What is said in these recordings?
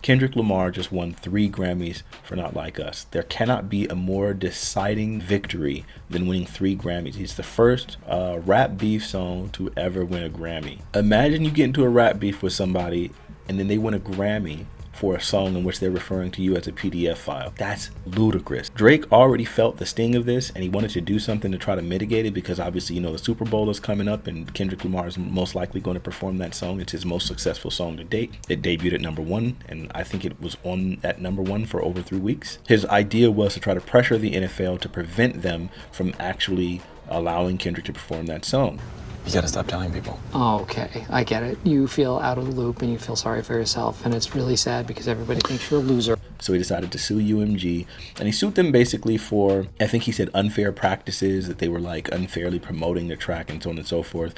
Kendrick Lamar just won 3 Grammys for Not Like Us. There cannot be a more deciding victory than winning 3 Grammys. He's the first rap beef song to ever win a Grammy. Imagine you get into a rap beef with somebody and then they win a Grammy for a song in which they're referring to you as a PDF file. That's ludicrous. Drake already felt the sting of this and he wanted to do something to try to mitigate it because obviously, you know, the Super Bowl is coming up and Kendrick Lamar is most likely going to perform that song. It's his most successful song to date. It debuted at #1 and I think it was on at #1 for over 3 weeks. His idea was to try to pressure the NFL to prevent them from actually allowing Kendrick to perform that song. You gotta stop telling people. Oh, okay, I get it. You feel out of the loop and you feel sorry for yourself, and it's really sad because everybody thinks you're a loser. So he decided to sue UMG, and he sued them basically for, I think he said, unfair practices, that they were like unfairly promoting the track and so on and so forth,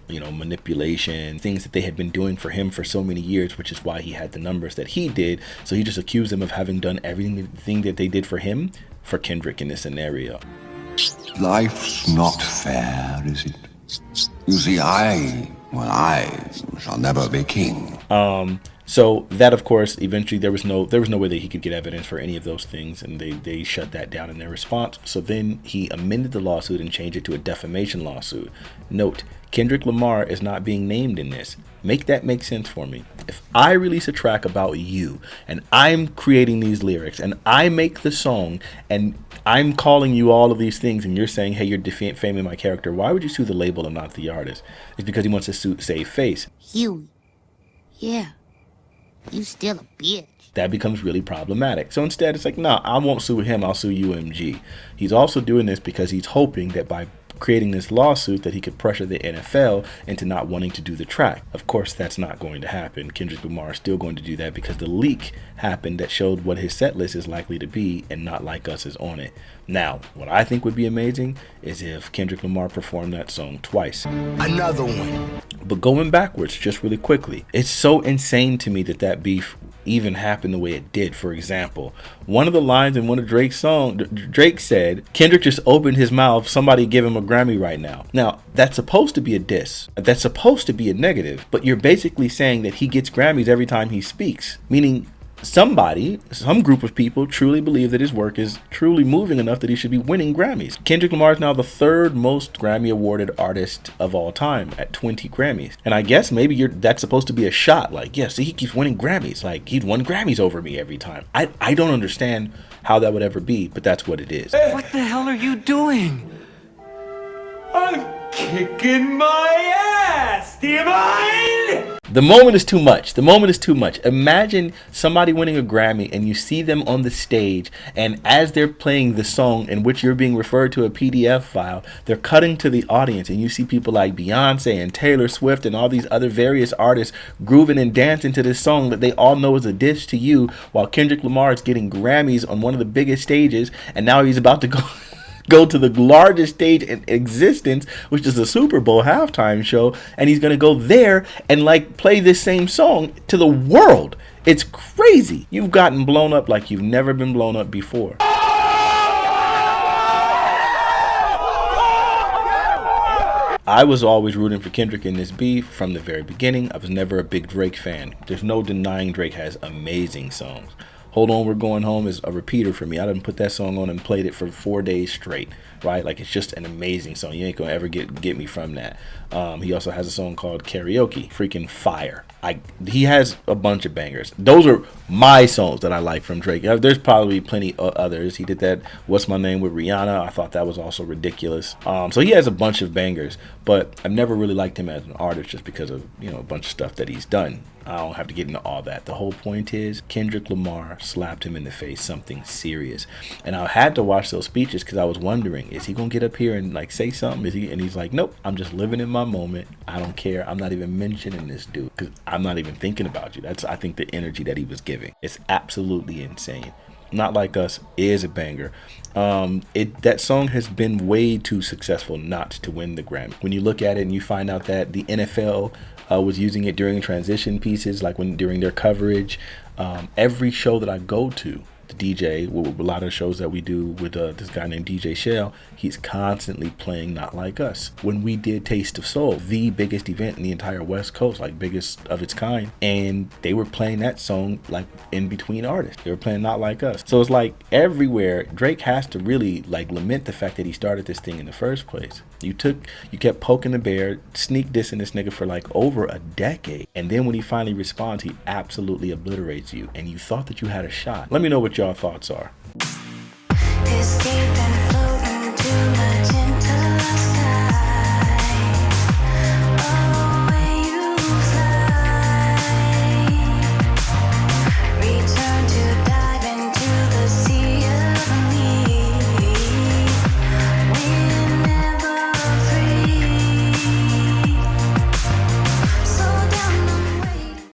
you know, manipulation, things that they had been doing for him for so many years, which is why he had the numbers that he did. So he just accused them of having done everything that they did for him for Kendrick in this scenario. Life's not fair, is it? You see, I shall never be king. So that, of course, eventually there was no way that he could get evidence for any of those things, and they shut that down in their response. So then he amended the lawsuit and changed it to a defamation lawsuit. Note, Kendrick Lamar is not being named in this. Make that make sense for me. If I release a track about you and I'm creating these lyrics and I make the song and I'm calling you all of these things and you're saying, hey, you're defaming my character, why would you sue the label and not the artist? It's because he wants to save face. Huey. Yeah. You still a bitch. That becomes really problematic. So instead, it's like, no, I won't sue him. I'll sue UMG. He's also doing this because he's hoping that by creating this lawsuit that he could pressure the NFL into not wanting to do the track. Of course, that's not going to happen. Kendrick Lamar is still going to do that because the leak happened that showed what his set list is likely to be and Not Like Us is on it. Now, what I think would be amazing is if Kendrick Lamar performed that song twice. Another one. But going backwards just really quickly, it's so insane to me that that beef even happened the way it did. For example, one of the lines in one of Drake's songs, Drake said, Kendrick just opened his mouth, somebody give him a Grammy right now. Now, that's supposed to be a diss. That's supposed to be a negative, but you're basically saying that he gets Grammys every time he speaks, meaning some group of people truly believe that his work is truly moving enough that he should be winning Grammys. Kendrick Lamar is now the 3rd most Grammy awarded artist of all time at 20 Grammys. And I guess maybe that's supposed to be a shot. Like, yeah, see, he keeps winning Grammys. Like, he'd won Grammys over me every time. I don't understand how that would ever be, but that's what it is. What the hell are you doing? I'm kicking my ass! Do you mind? The moment is too much. The moment is too much. Imagine somebody winning a Grammy and you see them on the stage, and as they're playing the song in which you're being referred to a PDF file, they're cutting to the audience and you see people like Beyonce and Taylor Swift and all these other various artists grooving and dancing to this song that they all know is a diss to you, while Kendrick Lamar is getting Grammys on one of the biggest stages, and now he's about to go to the largest stage in existence, which is the Super Bowl halftime show, and he's gonna go there and like play this same song to the world. It's crazy. You've gotten blown up like you've never been blown up before. I was always rooting for Kendrick in this beef from the very beginning. I was never a big Drake fan. There's no denying Drake has amazing songs. Hold On, We're Going Home is a repeater for me. I done put that song on and played it for 4 days straight, right? Like, it's just an amazing song. You ain't gonna ever get me from that. He also has a song called Karaoke, freaking fire. He has a bunch of bangers. Those are my songs that I like from Drake. There's probably plenty others. He did that What's My Name with Rihanna. I thought that was also ridiculous. So he has a bunch of bangers, but I've never really liked him as an artist just because of, you know, a bunch of stuff that he's done. I don't have to get into all that. The whole point is Kendrick Lamar slapped him in the face, something serious. And I had to watch those speeches because I was wondering, is he going to get up here and like say something? And he's like, nope, I'm just living in my moment. I don't care. I'm not even mentioning this dude because I'm not even thinking about you. That's, I think, the energy that he was giving. It's absolutely insane. Not Like Us is a banger. That song has been way too successful not to win the Grammy. When you look at it and you find out that the NFL was using it during transition pieces, like during their coverage, every show that I go to the DJ, with a lot of shows that we do with this guy named DJ Shell, he's constantly playing Not Like Us. When we did Taste of Soul, the biggest event in the entire West Coast, like biggest of its kind, and they were playing that song like in between artists. They were playing Not Like Us. So it's like everywhere, Drake has to really like lament the fact that he started this thing in the first place. You kept poking the bear, sneak dissing this nigga for like over a decade, and then when he finally responds, he absolutely obliterates you, and you thought that you had a shot. Let me know what y'all thoughts are. It's deep in